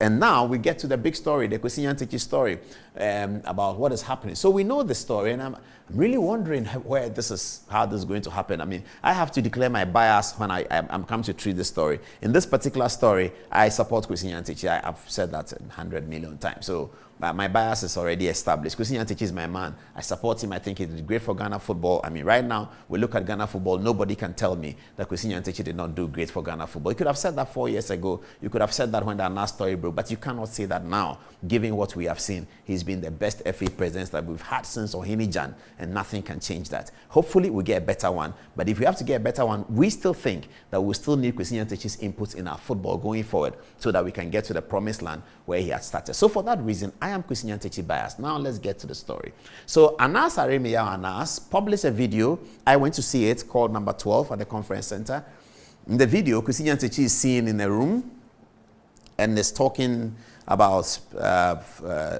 And now we get to the big story, the Kwesi Nyantakyi story, about what is happening. So we know the story, and I'm really wondering how this is going to happen. I mean, I have to declare my bias when I'm come to treat this story. In this particular story, I support Kwesi Nyantakyi. I've said that 100 million times. So my bias is already established. Kwesi Nyantakyi is my man. I support him. I think it's great for Ghana football. I mean, right now, we look at Ghana football, nobody can tell me that Kwesi Nyantakyi did not do great for Ghana football. You could have said that 4 years ago. You could have said that when that last story broke, but you cannot say that now, given what we have seen. He's been the best FA president that we've had since Ohini Jan, and nothing can change that. Hopefully, we get a better one, but if we have to get a better one, we still think that we still need Kwesi Nyantakyi's inputs in our football going forward so that we can get to the promised land where he had started. So for that reason, I am Kwesi Nyantakyi biased. Now let's get to the story. So Anas Aremiya Anas published a video. I went to see it, called Number 12 at the conference center. In the video, Kwesi Nyantakyi is seen in a room and is talking about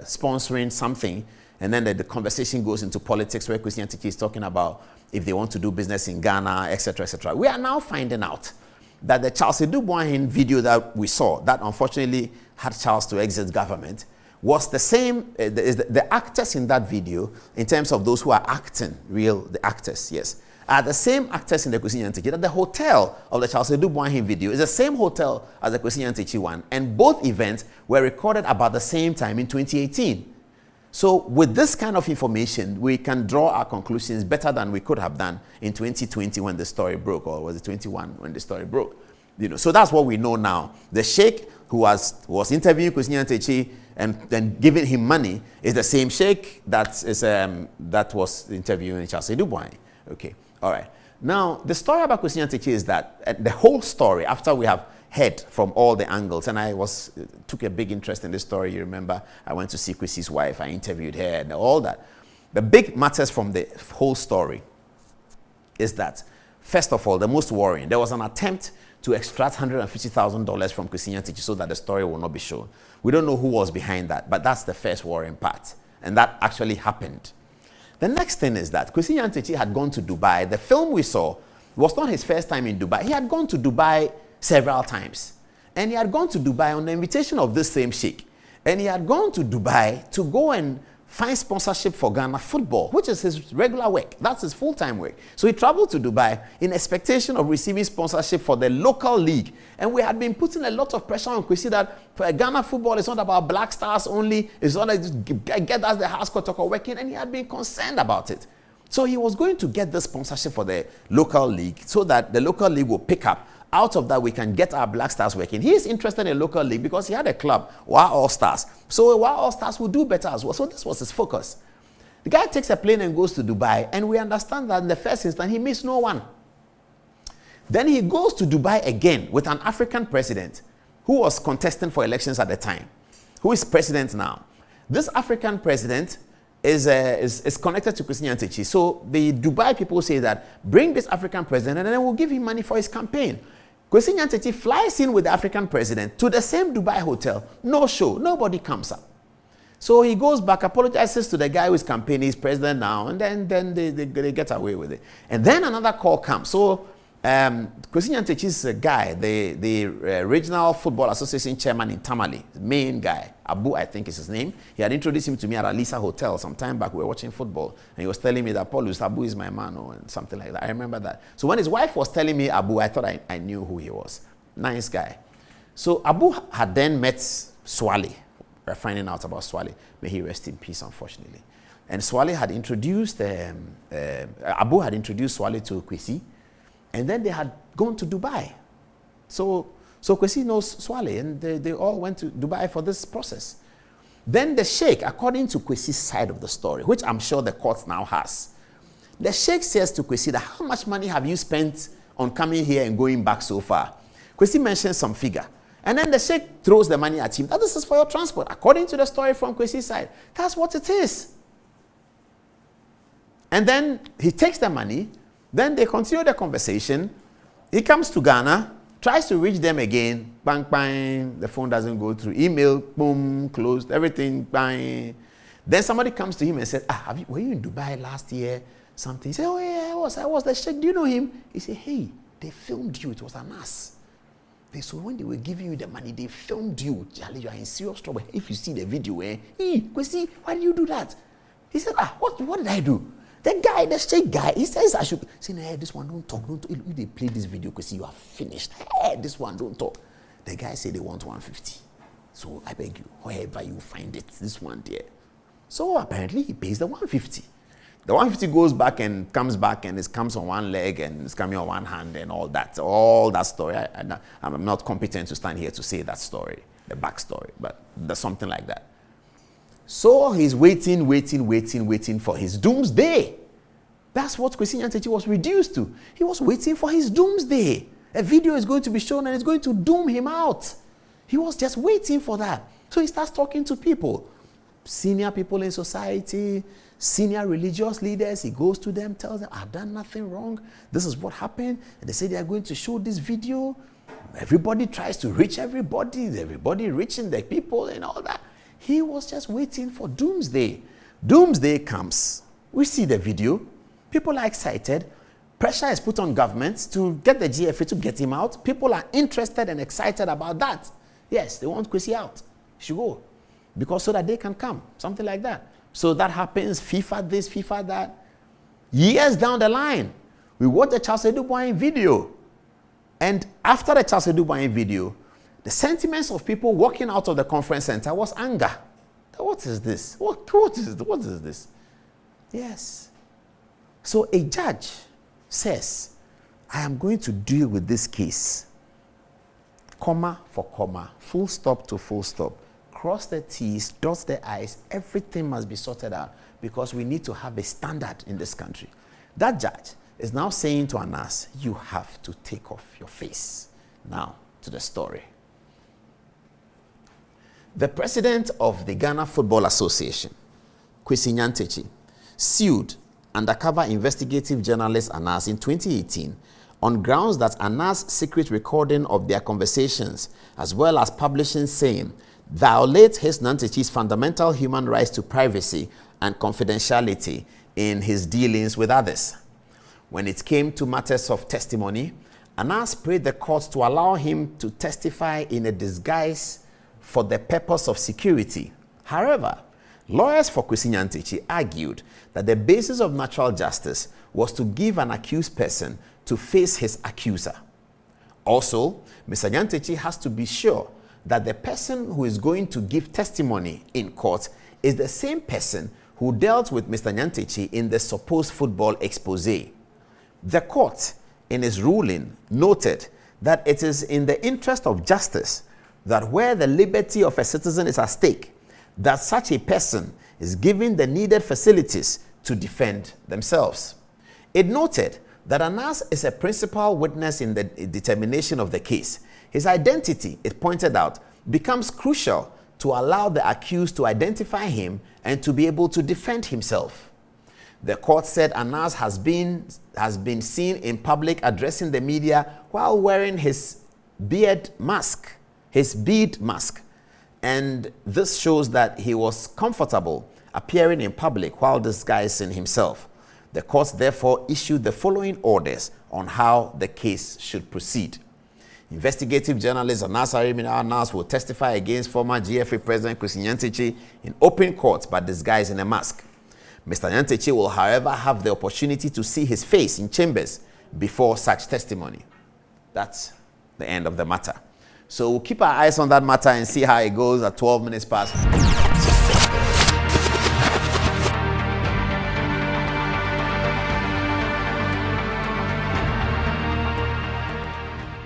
sponsoring something, and then the conversation goes into politics where Kwesi Nyantakyi is talking about if they want to do business in Ghana, etc., etc. We are now finding out that the Charles Edouboahin video that we saw, that unfortunately had Charles to exit government, was the same, the actors in that video, in terms of those who are acting, the actors, yes, are the same actors in the Kwesi Nyantakyi. That the hotel of the Charles Edouboahin video is the same hotel as the Kwesi Nyantakyi one, and both events were recorded about the same time in 2018. So with this kind of information, we can draw our conclusions better than we could have done in 2020 when the story broke, or was it 21 when the story broke? So that's what we know now. The sheikh who was interviewing Kwesi Nyantakyi and giving him money is the same sheikh that was interviewing Charles Edouboahin. Okay, all right. Now, the story about Kwesi Nyantakyi is that the whole story, after we have heard from all the angles, and I took a big interest in this story. You remember, I went to see Kwesi's wife, I interviewed her, and all that. The big matters from the whole story is that, first of all, the most worrying, there was an attempt to extract $150,000 from Kwesi Nyantakyi so that the story will not be shown. We don't know who was behind that, but that's the first worrying part, and that actually happened. The next thing is that Kwesi Nyantakyi had gone to Dubai. The film we saw was not his first time in Dubai. He had gone to Dubai several times. And he had gone to Dubai on the invitation of this same sheikh. And he had gone to Dubai to go and find sponsorship for Ghana football, which is his regular work. That's his full-time work. So he traveled to Dubai in expectation of receiving sponsorship for the local league. And we had been putting a lot of pressure on Kwesi that Ghana football is not about black stars only. It's not like just get us the house Kotoko working. And he had been concerned about it. So he was going to get the sponsorship for the local league so that the local league will pick up. Out of that, we can get our black stars working. He is interested in a local league because he had a club, Wa All Stars. So Wa All Stars will do better as well. So this was his focus. The guy takes a plane and goes to Dubai, and we understand that in the first instance, he meets no one. Then he goes to Dubai again with an African president who was contesting for elections at the time, who is president now. This African president is connected to Kwesi Nyantakyi. So the Dubai people say that bring this African president and then we'll give him money for his campaign. Kwesi Nyantakyi flies in with the African president to the same Dubai hotel. No show. Nobody comes up. So he goes back, apologizes to the guy who is campaigning. He's president now. And then they get away with it. And then another call comes. So Kwesi Nyantakyi's guy, the Regional Football Association chairman in Tamale, the main guy, Abu, I think is his name. He had introduced him to me at Alisa Hotel some time back. We were watching football. And he was telling me that, Paulus, Abu is my man, or something like that. I remember that. So when his wife was telling me Abu, I thought I knew who he was. Nice guy. So Abu had then met Swale. We're finding out about Swale. May he rest in peace, unfortunately. And Swale had introduced, Abu had introduced Swale to Kwesi. And then they had gone to Dubai. So Kwesi knows Swale, and they all went to Dubai for this process. Then the sheikh, according to Kwesi's side of the story, which I'm sure the court now has, the sheikh says to Kwesi that, how much money have you spent on coming here and going back so far? Kwesi mentions some figure. And then the sheikh throws the money at him. That this is for your transport. According to the story from Kwesi's side, that's what it is. And then he takes the money. Then they continue the conversation. He comes to Ghana, tries to reach them again. Bang, bang. The phone doesn't go through. Email, boom, closed. Everything, bang. Then somebody comes to him and says, were you in Dubai last year? Something. He said, oh yeah, I was the sheikh. Do you know him? He said, hey, they filmed you. It was an ass. So when they were giving you the money, they filmed you. Charlie, you are in serious trouble. If you see the video, Kwesi, why did you do that? He said, what did I do? The guy, the straight guy, he says I should say, hey, this one don't talk. If they play this video, Kwesi, you are finished. Hey, this one don't talk. The guy said they want 150. So I beg you, wherever you find it, this one there. So apparently he pays the 150. The 150 goes back and comes back, and it comes on one leg and it's coming on one hand and all that story. I'm not competent to stand here to say that story, the backstory, but there's something like that. So he's waiting for his doomsday. That's what Kwesi Nyantakyi was reduced to. He was waiting for his doomsday. A video is going to be shown and it's going to doom him out. He was just waiting for that. So he starts talking to people, senior people in society, senior religious leaders. He goes to them, tells them, I've done nothing wrong. This is what happened. And they say they are going to show this video. Everybody tries to reach everybody reaching the people and all that. He was just waiting for doomsday. Doomsday comes. We see the video. People are excited. Pressure is put on governments to get the GFA to get him out. People are interested and excited about that. Yes, they want Kwesi out. He should go. Because so that they can come. Something like that. So that happens. FIFA this, FIFA that. Years down the line, we watch the Charles Edouboin video. And after the Charles Edouboin video, the sentiments of people walking out of the conference center was anger. What is this? What is this? Yes. So a judge says, I am going to deal with this case, comma for comma, full stop to full stop. Cross the T's, dot the I's, everything must be sorted out because we need to have a standard in this country. That judge is now saying to Anas, you have to take off your face. Now, to the story. The president of the Ghana Football Association, Kwesi Nyantakyi, sued undercover investigative journalist Anas in 2018 on grounds that Anas' secret recording of their conversations, as well as publishing same, violates his Nyantakyi's fundamental human rights to privacy and confidentiality in his dealings with others. When it came to matters of testimony, Anas prayed the court to allow him to testify in a disguise for the purpose of security. However, lawyers for Kwesi Nyantakyi argued that the basis of natural justice was to give an accused person to face his accuser. Also, Mr. Nyantakyi has to be sure that the person who is going to give testimony in court is the same person who dealt with Mr. Nyantakyi in the supposed football expose. The court, in its ruling, noted that it is in the interest of justice that where the liberty of a citizen is at stake, that such a person is given the needed facilities to defend themselves. It noted that Anas is a principal witness in the determination of the case. His identity, it pointed out, becomes crucial to allow the accused to identify him and to be able to defend himself. The court said Anas has been seen in public addressing the media while wearing his bead mask, and this shows that he was comfortable appearing in public while disguising himself. The court therefore issued the following orders on how the case should proceed. Investigative journalist Anas will testify against former GFA President Kwesi Nyantakyi in open court but disguised in a mask. Mr. Nyantakyi will, however, have the opportunity to see his face in chambers before such testimony. That's the end of the matter. So we'll keep our eyes on that matter and see how it goes at 12 minutes past.